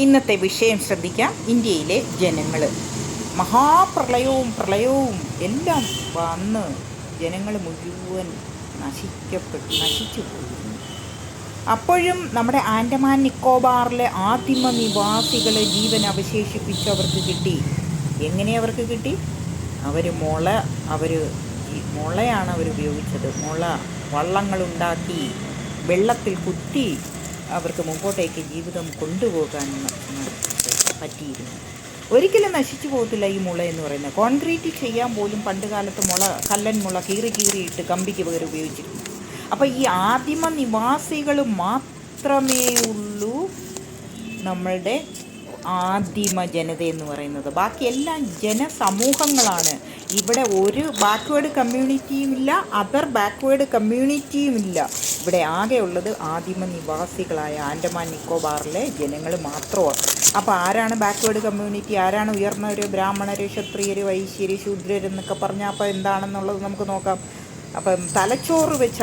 ഇന്നത്തെ വിഷയം ശ്രദ്ധിക്കാം. ഇന്ത്യയിലെ ജനങ്ങൾ പ്രളയവും എല്ലാം വന്ന് ജനങ്ങൾ മുഴുവൻ നശിച്ചു പോയിരുന്നു. അപ്പോഴും നമ്മുടെ ആൻഡമാൻ നിക്കോബാറിലെ ആദിമ നിവാസികളെ ജീവൻ അവശേഷിപ്പിച്ച് അവർക്ക് കിട്ടി. എങ്ങനെ അവർക്ക് കിട്ടി? മുളയാണ് അവർ ഉപയോഗിച്ചത്. വള്ളങ്ങളുണ്ടാക്കി വെള്ളത്തിൽ കുത്തി അവർക്ക് മുമ്പോട്ടേക്ക് ജീവിതം കൊണ്ടുപോകാൻ പറ്റിയിരുന്നു. ഒരിക്കലും നശിച്ചു പോകത്തില്ല ഈ മുള എന്ന് പറയുന്നത്. കോൺക്രീറ്റ് ചെയ്യാൻ പോലും പണ്ട് കാലത്ത് കല്ലൻ മുള കീറിയിട്ട് കമ്പിക്ക് പകരം ഉപയോഗിച്ചിരുന്നു. അപ്പോൾ ഈ ആദിമ നിവാസികൾ മാത്രമേ ഉള്ളൂ നമ്മളുടെ ആദിമ ജനത എന്ന് പറയുന്നത്. ബാക്കി എല്ലാം ജനസമൂഹങ്ങളാണ്. ഇവിടെ ഒരു ബാക്ക്വേർഡ് കമ്മ്യൂണിറ്റിയും ഇല്ല, അതർ ബാക്ക്വേർഡ് കമ്മ്യൂണിറ്റിയും ഇല്ല. ഇവിടെ ആകെ ഉള്ളത് ആദിമ നിവാസികളായ ആൻഡമാൻ നിക്കോബാറിലെ ജനങ്ങൾ മാത്രമാണ്. അപ്പോൾ ആരാണ് ബാക്ക്വേർഡ് കമ്മ്യൂണിറ്റി, ആരാണ് ഉയർന്നവർ? ബ്രാഹ്മണർ, ക്ഷത്രിയർ, വൈശ്യർ, ശൂദ്രരെന്നൊക്കെ പറഞ്ഞാൽ അപ്പോൾ എന്താണെന്നുള്ളത് നമുക്ക് നോക്കാം. അപ്പം തലച്ചോറ് വെച്ച്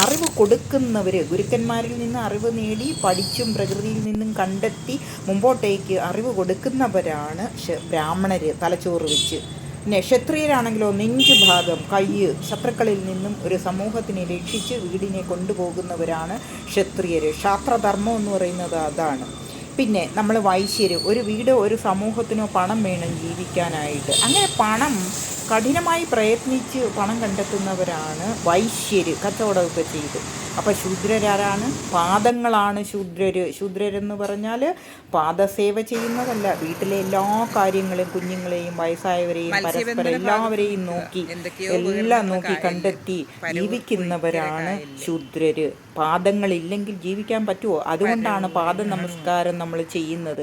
അറിവ് കൊടുക്കുന്നവർ, ഗുരുക്കന്മാരിൽ നിന്ന് അറിവ് നേടി പഠിച്ചും പ്രകൃതിയിൽ നിന്നും കണ്ടെത്തി മുമ്പോട്ടേക്ക് അറിവ് കൊടുക്കുന്നവരാണ് ബ്രാഹ്മണർ, തലച്ചോറ് വെച്ച്. പിന്നെ ക്ഷത്രിയരാണെങ്കിലോ നെഞ്ചുഭാഗം, ശത്രുക്കളിൽ നിന്നും ഒരു സമൂഹത്തിനെ രക്ഷിച്ച് വീടിനെ കൊണ്ടുപോകുന്നവരാണ് ക്ഷത്രിയർ. ക്ഷാത്രധർമ്മം എന്ന് പറയുന്നത് അതാണ്. പിന്നെ നമ്മൾ വൈശ്യർ, ഒരു വീട് ഒരു സമൂഹത്തിനോ പണം വേണം ജീവിക്കാനായിട്ട്. അങ്ങനെ കഠിനമായി പ്രയത്നിച്ച് പണം കണ്ടെത്തുന്നവരാണ് വൈശ്യർ, കച്ചവടമൊക്കെ ചെയ്ത്. അപ്പോൾ ശൂദ്രരാരാണ്? പാദങ്ങളാണ് ശൂദ്രരെന്ന് പറഞ്ഞാൽ പാദസേവ ചെയ്യുന്നതല്ല, വീട്ടിലെ എല്ലാ കാര്യങ്ങളും, കുഞ്ഞുങ്ങളെയും വയസ്സായവരെയും പരസ്പരം എല്ലാവരെയും എല്ലാം നോക്കി കണ്ടെത്തി ജീവിക്കുന്നവരാണ് ശൂദ്രര്. പാദങ്ങളില്ലെങ്കിൽ ജീവിക്കാൻ പറ്റുമോ? അതുകൊണ്ടാണ് പാദ നമസ്കാരം നമ്മൾ ചെയ്യുന്നത്.